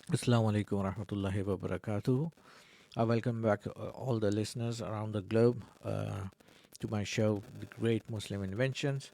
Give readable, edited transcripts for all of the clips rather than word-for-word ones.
Assalamu alaikum wa rahmatullahi wa barakatuh. Welcome back, all the listeners around the globe, to my show, The Great Muslim Inventions.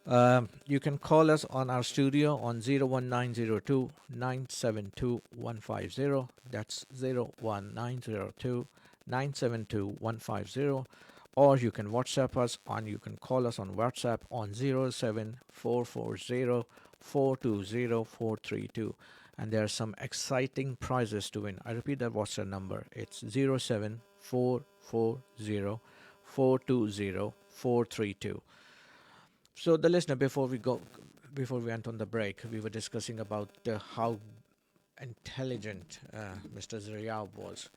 You can call us on our studio on 01902 972 150. That's 01902 972 150. Or you can WhatsApp us on, you can call us on WhatsApp on 07440 420 432. And there are some exciting prizes to win. I repeat that WhatsApp number. It's 07440 420 432. So the listener, before we went on the break, we were discussing about how intelligent Mr. Zariab was,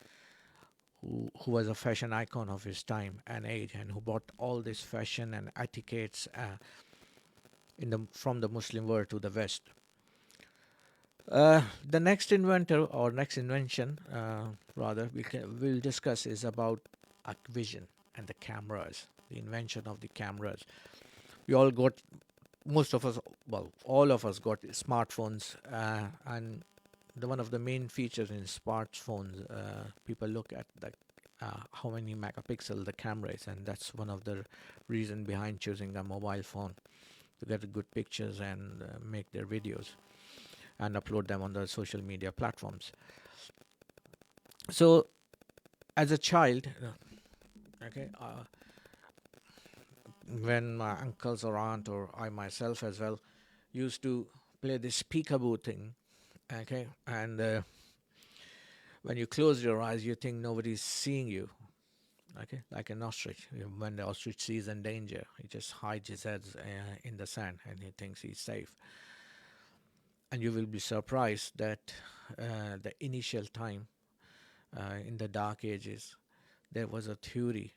who was a fashion icon of his time and age, and who brought all this fashion and etiquettes from the Muslim world to the West. The next inventor or next invention, rather, we'll discuss is about vision and the cameras, the invention of the cameras. We all got, most of us, well, all of us got smartphones, and one of the main features in smartphones, people look at the how many megapixel the camera is, and that's one of the reason behind choosing a mobile phone, to get good pictures and make their videos and upload them on the social media platforms. So as a child, okay, when my uncles or aunt or I myself as well used to play this peekaboo thing, okay, and when you close your eyes, you think nobody's seeing you, okay, like an ostrich. When the ostrich sees in danger, he just hides his head in the sand and he thinks he's safe. And you will be surprised that the initial time, in the Dark Ages, there was a theory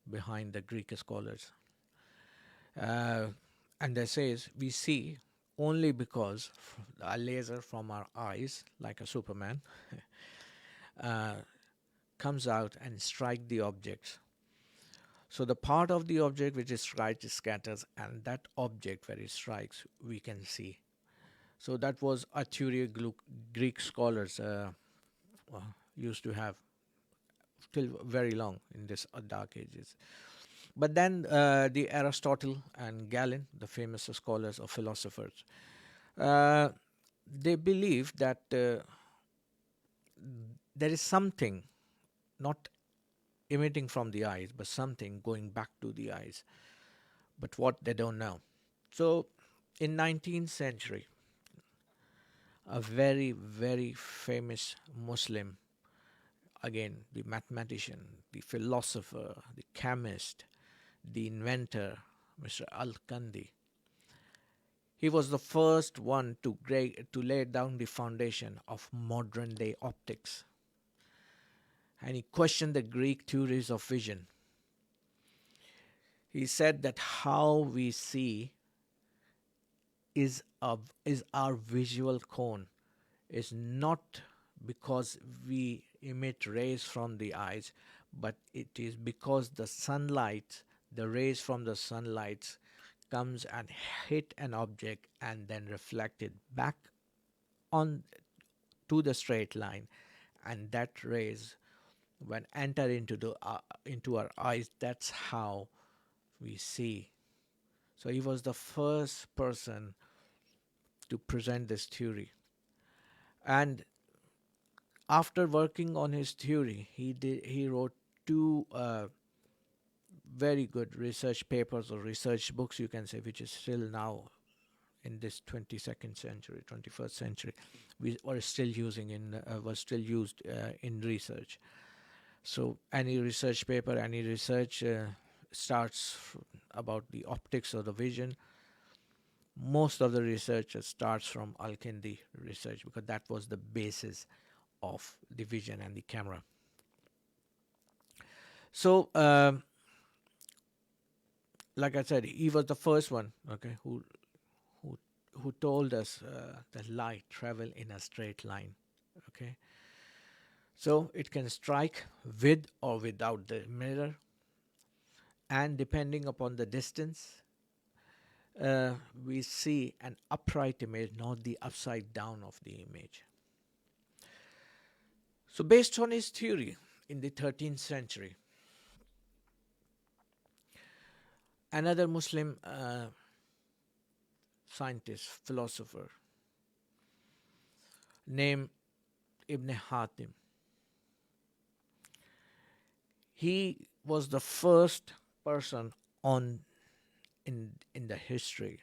behind the Greek scholars. Uh, and they says we see only because a laser from our eyes, like a Superman, uh, comes out and strike the objects. So the part of the object which is striked scatters, and that object where it strikes we can see. So that was a theory Greek scholars uh, used to have till very long in this Dark Ages. But then the Aristotle and Galen, the famous scholars or philosophers, uh, they believe that there is something not emitting from the eyes, but something going back to the eyes. But what they don't know. So, in 19th century, a very very famous Muslim, again the mathematician, the philosopher, the chemist, the inventor, Mr. Al-Kandi, he was the first one to lay down the foundation of modern day optics. And he questioned the Greek theories of vision. He said that how we see is, is our visual cone, is not because we emit rays from the eyes, but it is because the sunlight, the rays from the sunlight comes and hit an object and then reflected back on to the straight line, and that rays when enter into our eyes, that's how we see. So he was the first person to present this theory. And after working on his theory, he wrote two very good research papers or research books, you can say, which is still now in this 22nd century, 21st century, we are still using in was still used in research. So any research paper, any research starts about the optics or the vision. Most of the research starts from Al-Kindi research, because that was the basis of the vision and the camera. So, like I said, he was the first one, okay, who who told us that light travel in a straight line, okay. So it can strike with or without the mirror, and depending upon the distance, we see an upright image, not the upside down of the image. So, based on his theory in the 13th century, another Muslim scientist, philosopher named Ibn Hatim, he was the first person on in the history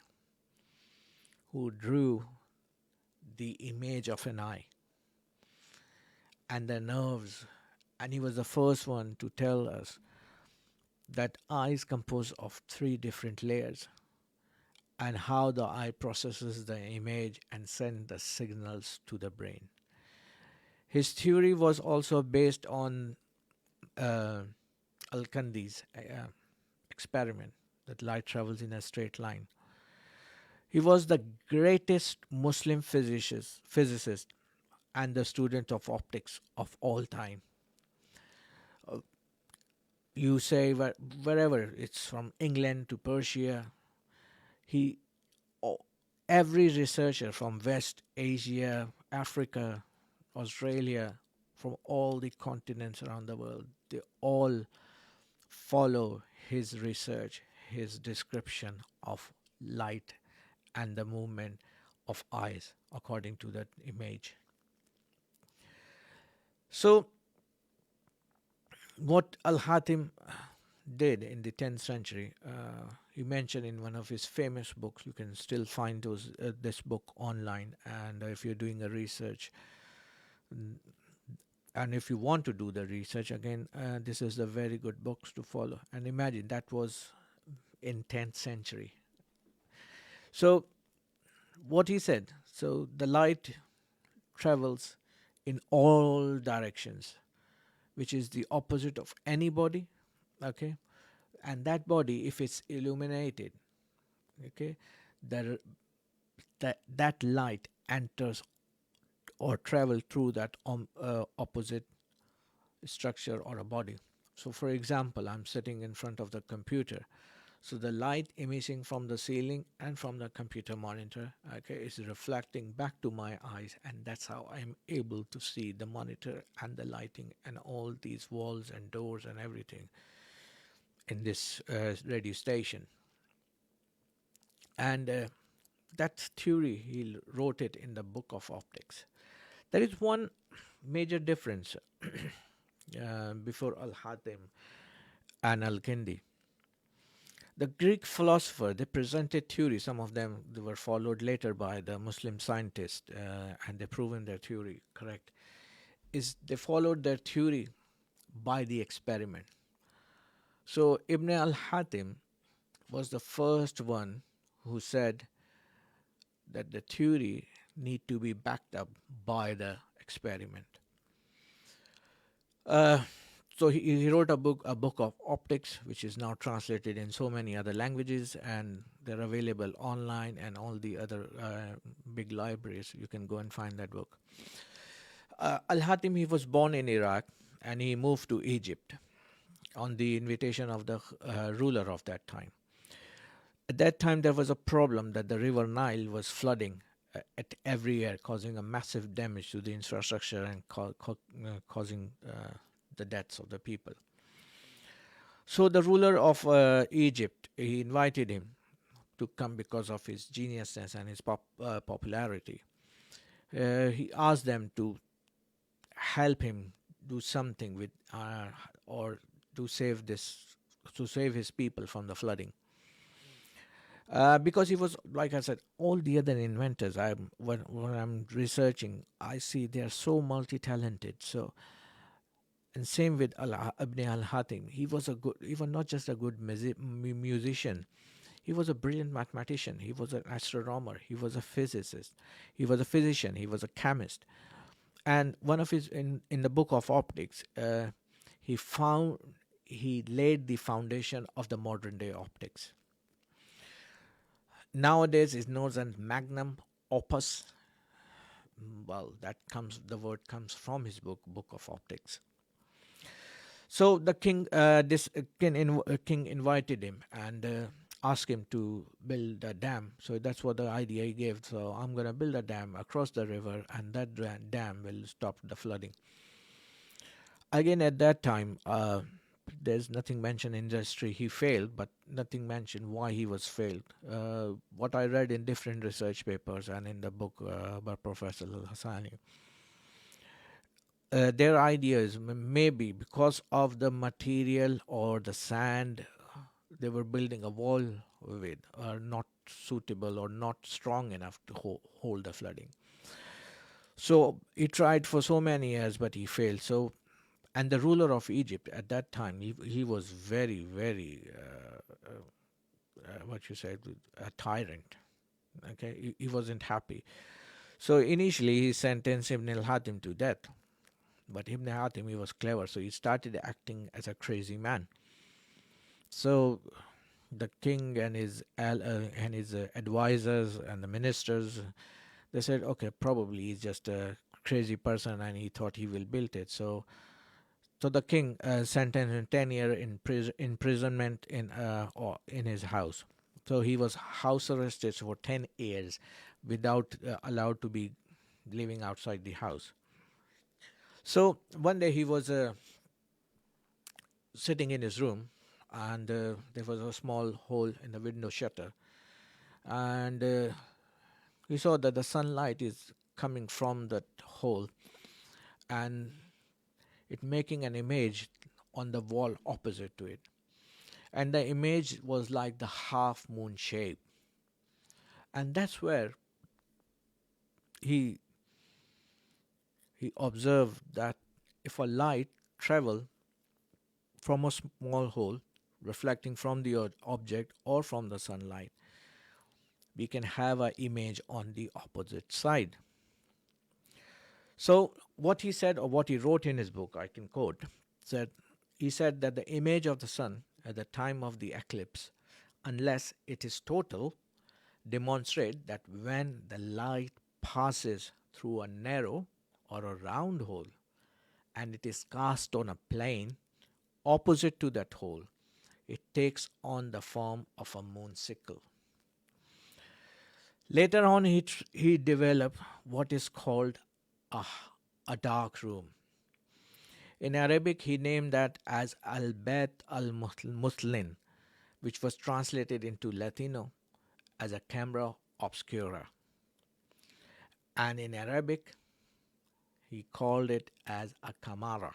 who drew the image of an eye and the nerves, and he was the first one to tell us that eye is composed of three different layers and how the eye processes the image and sends the signals to the brain. His theory was also based on uh, Al-Kandi's experiment that light travels in a straight line. He was the greatest Muslim physicist and the student of optics of all time. Uh, you say wherever it's from England to Persia, he o- every researcher from West Asia, Africa, Australia, from all the continents around the world, they all follow his research, his description of light and the movement of eyes according to that image. So, what Al Hatim did in the 10th century, he mentioned in one of his famous books. You can still find this book online, and if you're doing a research, mm, and if you want to do the research again, this is a very good books to follow. And imagine that was in 10th century. So what he said, so the light travels in all directions, which is the opposite of any body, okay? And that body, if it's illuminated, okay, that that light enters or travel through that opposite structure or a body. So for example, I'm sitting in front of the computer. So the light emitting from the ceiling and from the computer monitor, okay, is reflecting back to my eyes, and that's how I'm able to see the monitor and the lighting and all these walls and doors and everything in this radio station. And that theory, he wrote it in the Book of Optics. There is one major difference before Al Hatim and Al Kindi. The Greek philosopher, they presented theories. Some of them they were followed later by the Muslim scientists, and they proven their theory correct. Is they followed their theory by the experiment. So Ibn al-Hatim was the first one who said that the theory need to be backed up by the experiment. Uh, so he wrote a book of optics, which is now translated in so many other languages, and they're available online and all the other big libraries. You can go and find that book. Al-Hatim, he was born in Iraq, and he moved to Egypt on the invitation of the ruler of that time. At that time, there was a problem that the river Nile was flooding at every year, causing a massive damage to the infrastructure and causing the deaths of the people. So the ruler of Egypt, he invited him to come because of his geniusness and his popularity. He asked them to help him do something with or to save this to save his people from the flooding. Because he was, like I said, all the other inventors. When I'm researching, I see they are so multi-talented. So, and same with Ibn al-Hatim. He was a good, even not just a good musician. He was a brilliant mathematician. He was an astronomer. He was a physicist. He was a physician. He was a chemist. And one of his in the book of optics, he found he laid the foundation of the modern day optics. Nowadays is known as magnum opus. Well, that comes the word comes from his book of optics. So the king, king invited him and asked him to build a dam. So that's what the idea he gave. So I'm going to build a dam across the river, and that dam will stop the flooding. Again, at that time, there's nothing mentioned in the history he failed, but nothing mentioned why he was failed. What I read in different research papers and in the book by Professor Al Hassani, their idea is maybe because of the material or the sand they were building a wall with are not suitable or not strong enough to hold the flooding. So he tried for so many years, but he failed. So, and the ruler of Egypt at that time, he was very, very, what you said, a tyrant. Okay, he wasn't happy. So initially he sentenced Ibn al-Hatim to death. But Ibn Hatim, he was clever, so he started acting as a crazy man. So the king and his advisors and the ministers, they said, okay, probably he's just a crazy person, and he thought he will build it. So the king sentenced him 10 year imprisonment in his house. So he was house arrested for 10 years without allowed to be living outside the house. So one day he was sitting in his room, and there was a small hole in the window shutter, and he saw that the sunlight is coming from that hole and it making an image on the wall opposite to it, and the image was like the half moon shape, and that's where he he observed that if a light travel from a small hole reflecting from the object or from the sunlight, we can have an image on the opposite side. So what he said, or what he wrote in his book, I can quote, said he said that the image of the sun at the time of the eclipse, unless it is total, demonstrate that when the light passes through a narrow or a round hole and it is cast on a plane opposite to that hole, it takes on the form of a moon sickle. Later on, he developed what is called a, a dark room. In Arabic, he named that as Al Bayt al Muslin, which was translated into Latino as a camera obscura. And in Arabic, he called it as a kamara.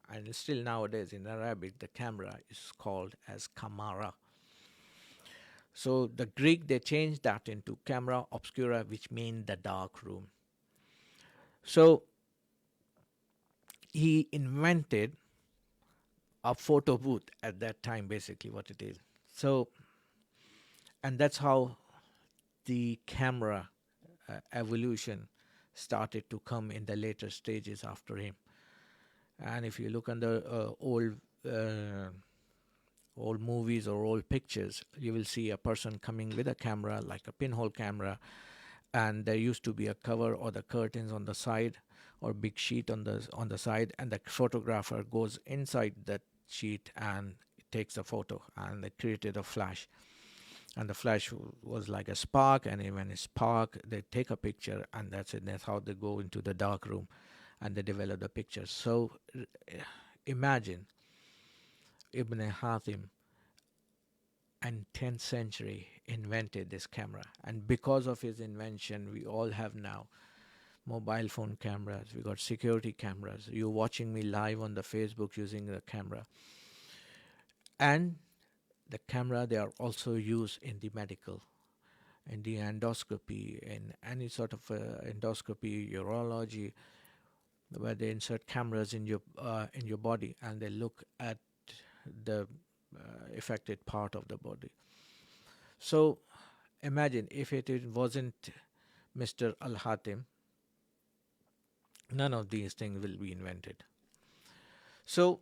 And still nowadays in Arabic, the camera is called as kamara. So the Greek, they changed that into camera obscura, which means the dark room. So he invented a photo booth at that time, basically what it is. So, and that's how the camera evolution started to come in the later stages after him. And if you look on the uh, old movies or old pictures, you will see a person coming with a camera, like a pinhole camera, and there used to be a cover or the curtains on the side or big sheet on the side, and the photographer goes inside that sheet and takes a photo, and they created a flash, and the flash was like a spark, and when it's spark they take a picture, and that's it. That's how they go into the dark room and they develop the picture. So imagine Ibn Hatim and 10th century invented this camera, and because of his invention we all have now mobile phone cameras, we got security cameras, you're watching me live on the Facebook using the camera. And the camera, they are also used in the medical, in the endoscopy, in any sort of endoscopy, urology, where they insert cameras in your body and they look at the affected part of the body. So imagine if it wasn't Mr. Al Hatim, none of these things will be invented. So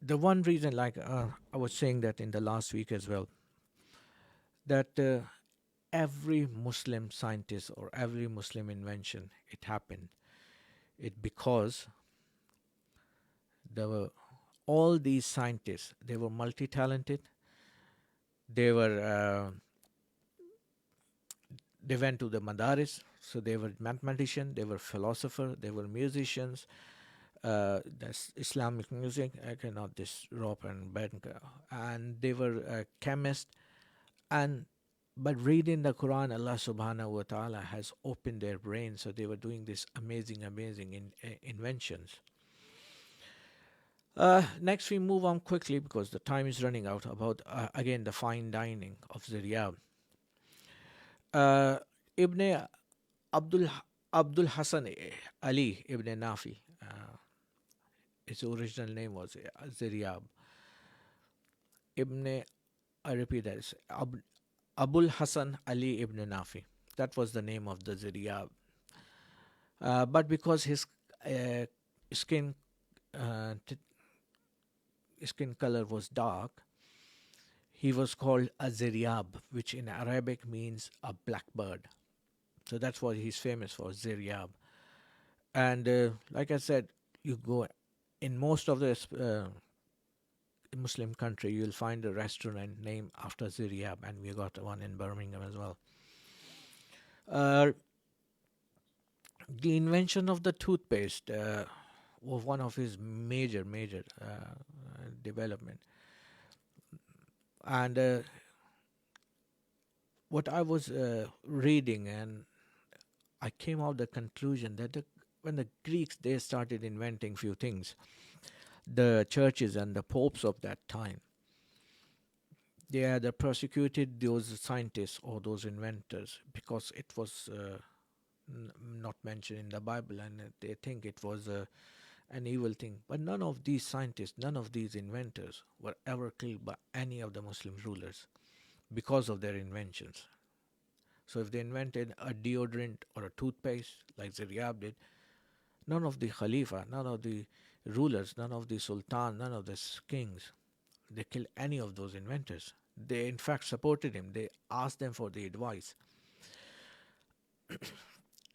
the one reason, like I was saying that in the last week as well, that every Muslim scientist or every Muslim invention, it happened. It because there were all these scientists. They were multi-talented. They were they went to the madaris. So they were mathematicians, they were philosophers, they were musicians. That's Islamic music. I cannot this rope and bend, and they were chemists. And but reading the Quran, Allah Subhanahu wa Taala has opened their brains, so they were doing this amazing inventions. Next, we move on quickly because the time is running out. About again the fine dining of Ziryab. Uh, Ibn Abdul Abdul Hassan Ali Ibn Nafi. His original name was Ziryab. Ibn, I repeat that, it's Abul Hassan Ali ibn Nafi. That was the name of the Ziryab. But because his uh, skin skin color was dark, he was called a Ziryab, which in Arabic means a blackbird. So that's what he's famous for, Ziryab. And like I said, you go in most of the Muslim country, you'll find a restaurant named after Ziryab, and we got one in Birmingham as well. Uh, the invention of the toothpaste was one of his major development. And what I was reading, and I came out the conclusion that when the Greeks they started inventing few things, the churches and the popes of that time, they had prosecuted those scientists or those inventors because it was not mentioned in the Bible, and they think it was an evil thing. But none of these scientists, none of these inventors were ever killed by any of the Muslim rulers because of their inventions. So if they invented a deodorant or a toothpaste like Ziryab did, none of the Khalifa, none of the rulers, none of the Sultan, none of the kings, they killed any of those inventors. They in fact supported him. They asked them for the advice.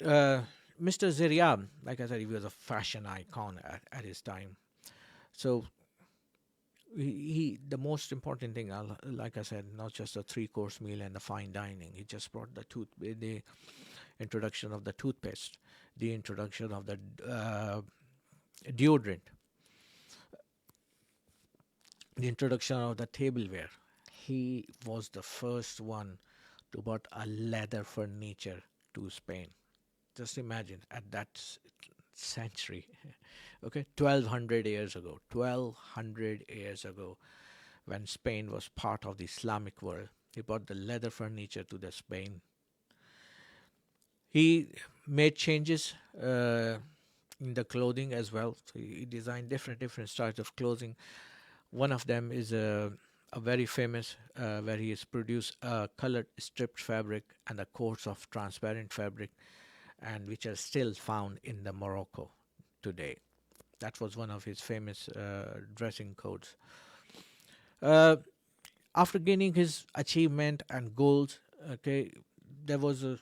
Uh, Mr. Ziryab, like I said, he was a fashion icon at his time. So the most important thing, like I said, not just a three-course meal and the fine dining. He just brought the introduction of the toothpaste, the introduction of the deodorant, the introduction of the tableware. He was the first one to brought a leather furniture to Spain. Just imagine at that century, okay, 1200 years ago, 1200 years ago, when Spain was part of the Islamic world, he brought the leather furniture to the Spain. He made changes in the clothing as well. So he designed different styles of clothing. One of them is a very famous where he has produced a colored stripped fabric and a coats of transparent fabric, and which are still found in the Morocco today. That was one of his famous dressing codes. Uh, After gaining his achievement and goals, okay, there was a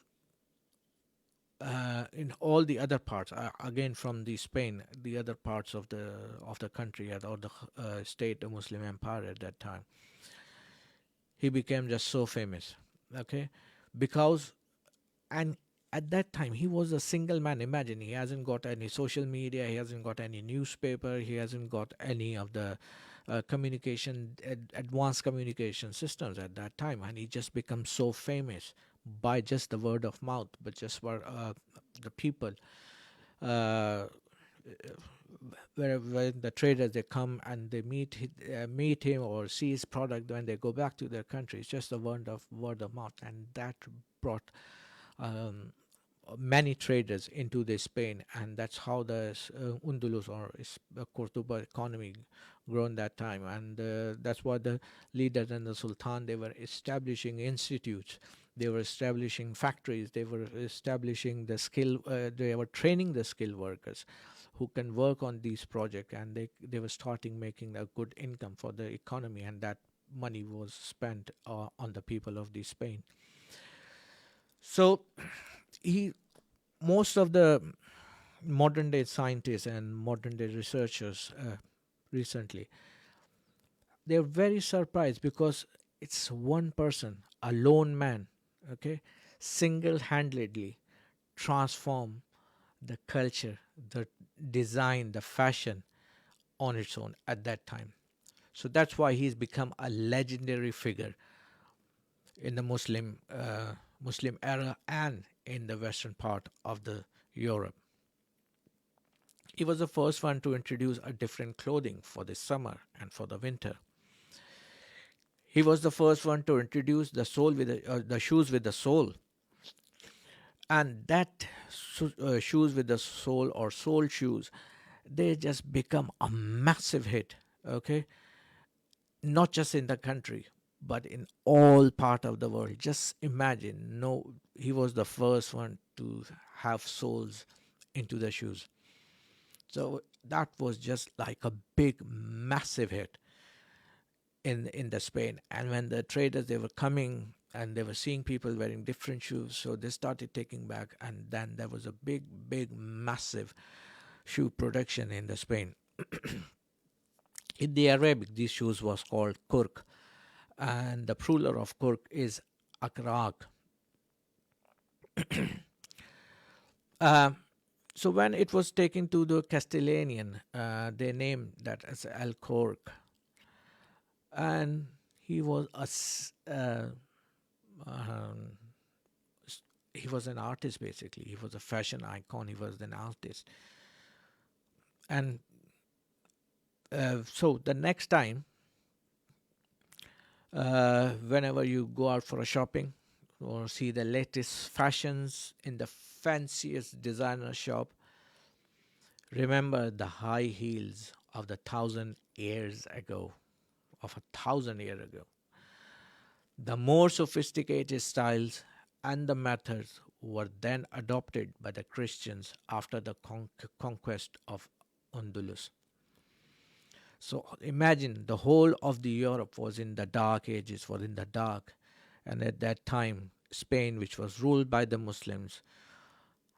in all the other parts again from the Spain, the other parts of the country or the state, the Muslim Empire at that time, he became just so famous, okay, because and at that time he was a single man. Imagine, he hasn't got any social media, he hasn't got any newspaper, he hasn't got any of the advanced communication systems at that time, and he just becomes so famous by just the word of mouth, but just for the people, uh, where when the traders they come and they meet him or see his product when they go back to their country, it's just a word of mouth, and that brought um, many traders into the Spain, and that's how the Undulus or Cordoba economy grown that time, and that's what the leaders and the Sultan they were establishing institutes, they were establishing factories, they were establishing the skill, they were training the skilled workers who can work on these projects, and they were starting making a good income for the economy, and that money was spent on the people of the Spain. So he most of the modern day scientists and modern day researchers recently, they're very surprised because it's one person, a lone man, okay, single handedly transform the culture, the design, the fashion on its own at that time. So that's why he's become a legendary figure in the Muslim era and in the western part of the Europe. He was the first one to introduce a different clothing for the summer and for the winter. He was the first one to introduce the shoes with the sole, and that shoes with the sole or sole shoes, they just become a massive hit. Okay, not just in the country, but in all part of the world. Just imagine, no, he was the first one to have soles into the shoes. So that was just like a big, massive hit in the Spain. And when the traders they were coming and they were seeing people wearing different shoes, so they started taking back, and then there was a big, big, massive shoe production in the Spain. In the Arabic, these shoes was called kurk, and the plural of kurk is akrak. Uh, so when it was taken to the Castellanian, they named that as Al Cork, and he was um, he was an artist basically. He was a fashion icon. He was an artist, and so the next time, whenever you go out for a shopping or see the latest fashions in the fanciest designer shop, remember the high heels of the 1,000 years ago, of 1,000 years ago. The more sophisticated styles and the methods were then adopted by the Christians after the conquest of Andalus. So imagine the whole of the Europe was in the dark ages, was in the dark, and at that time Spain, which was ruled by the Muslims,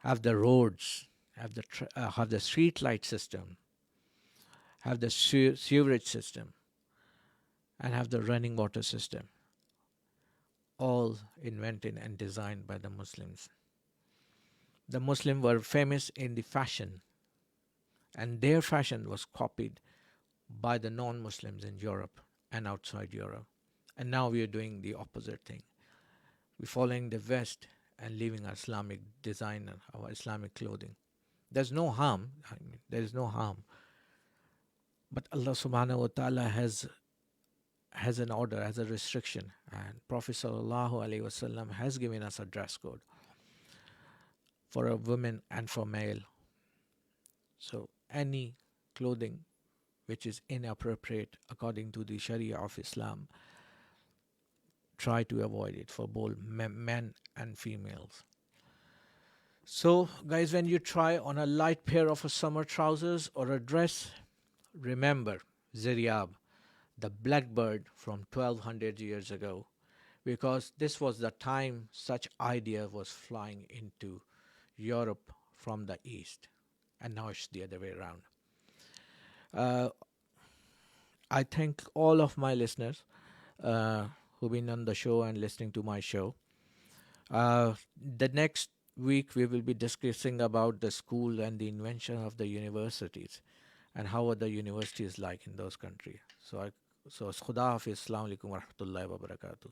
have the roads, have the street light system, have the sewerage system, and have the running water system, all invented and designed by the Muslims. The Muslims were famous in the fashion, and their fashion was copied by the non-Muslims in Europe and outside Europe. And now we are doing the opposite thing. We're following the West and leaving our Islamic design and our Islamic clothing. There's no harm. I mean, there is no harm. But Allah subhanahu wa ta'ala has an order, has a restriction. And Prophet sallallahu alaihi wasallam has given us a dress code for a woman and for male. So any clothing which is inappropriate according to the Sharia of Islam, try to avoid it for both men and females. So, guys, when you try on a light pair of a summer trousers or a dress, remember Ziryab, the blackbird from 1200 years ago, because this was the time such idea was flying into Europe from the east, and now it's the other way around. Uh, I thank all of my listeners who've been on the show and listening to my show. The next week we will be discussing about the school and the invention of the universities and how are the universities like in those countries. So, Khuda Hafiz, Assalamu alaikum wa rahmatullahi wa barakatuh.